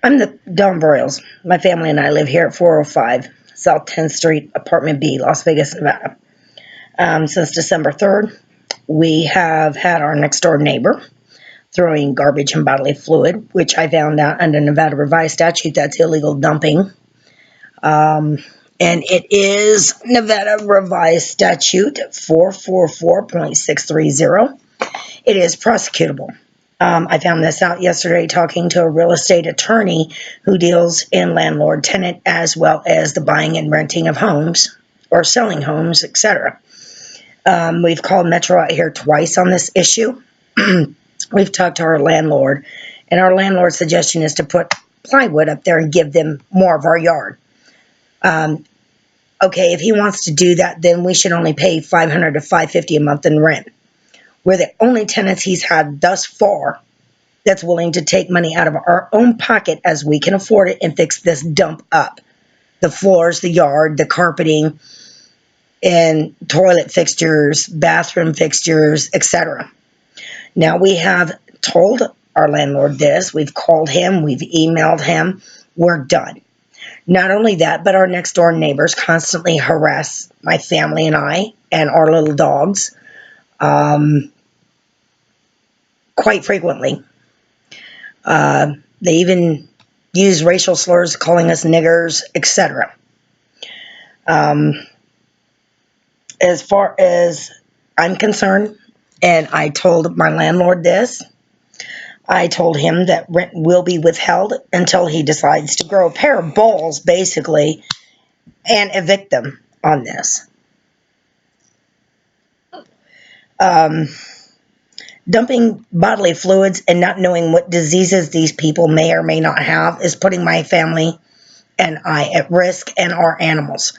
I'm the Dawn Broyles. My family and I live here at 405 South 10th Street, Apartment B, Las Vegas, Nevada. Since December 3rd, we have had our next door neighbor throwing garbage and bodily fluid, which I found out under Nevada revised statute that's illegal dumping. And it is Nevada revised statute 444.630. It is prosecutable. I found this out yesterday talking to a real estate attorney who deals in landlord tenant as well as the buying and renting of homes or selling homes, etc. We've called Metro out here twice on this issue. We've talked to our landlord, and our landlord's suggestion is to put plywood up there and give them more of our yard. Okay, if he wants to do that, then we should only pay $500 to $550 a month in rent. We're the only tenants he's had thus far that's willing to take money out of our own pocket as we can afford it and fix this dump up. The floors, the yard, the carpeting, and toilet fixtures, bathroom fixtures, etc. Now, we have told our landlord this. We've called him. We've emailed him. We're done. Not only that, but our next door neighbors constantly harass my family and I and our little dogs quite frequently. They even use racial slurs, calling us niggers, etc. As far as I'm concerned, and I told my landlord this, I told him that rent will be withheld until he decides to grow a pair of balls, basically, and evict them on this. Dumping bodily fluids and not knowing what diseases these people may or may not have is putting my family and I at risk, and our animals.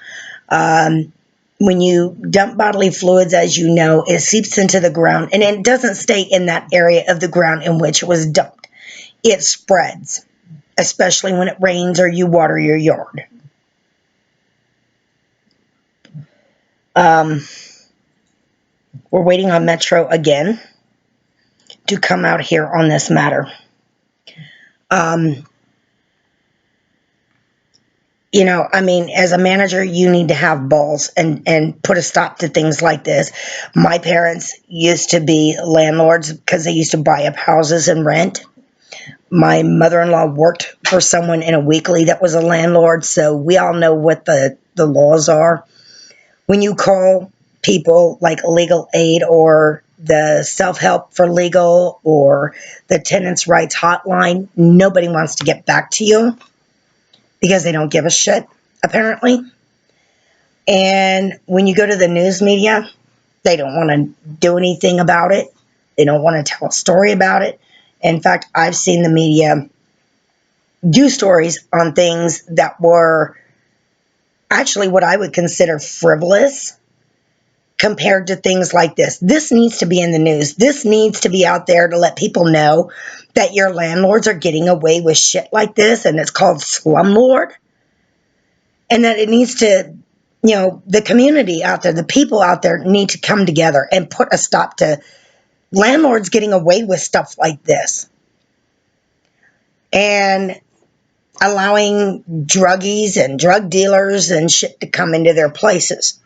When you dump bodily fluids, as you know, it seeps into the ground, and it doesn't stay in that area of the ground in which it was dumped. It spreads, especially when it rains or you water your yard. We're waiting on Metro again to come out here on this matter. As a manager, you need to have balls and put a stop to things like this. My parents used to be landlords because they used to buy up houses and rent. My mother-in-law worked for someone in a weekly that was a landlord, so we all know what the laws are. When you call people like legal aid or the self-help for legal or the tenants' rights hotline, nobody wants to get back to you because they don't give a shit, apparently. And when you go to the news media, they don't want to do anything about it. They don't want to tell a story about it. In fact, I've seen the media do stories on things that were actually what I would consider frivolous compared to things like this. This needs to be in the news. This needs to be out there to let people know that your landlords are getting away with shit like this, and it's called slumlord. And that it needs to, the community out there, the people out there need to come together and put a stop to landlords getting away with stuff like this. And allowing druggies and drug dealers and shit to come into their places.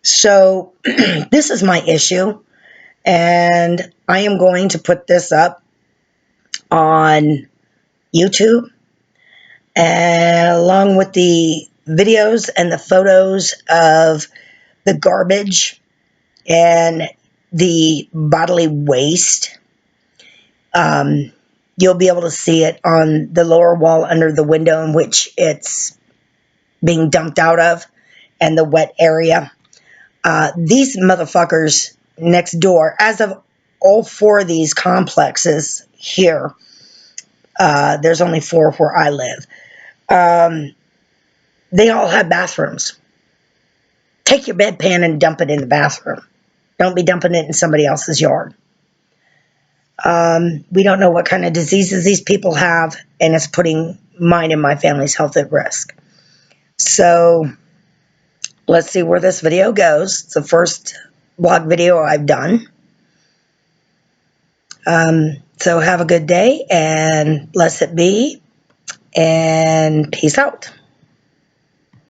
So this is my issue, and I am going to put this up on YouTube, and along with the videos and the photos of the garbage and the bodily waste. You'll be able to see it on the lower wall under the window in which it's being dumped out of, and the wet area. These motherfuckers next door, as of all four of these complexes here, there's only 4 where I live, they all have bathrooms. Take your bedpan and dump it in the bathroom. Don't be dumping it in somebody else's yard. We don't know what kind of diseases these people have, and it's putting mine and my family's health at risk. So let's see where this video goes. It's the first blog video I've done. So have a good day and bless it be, and peace out.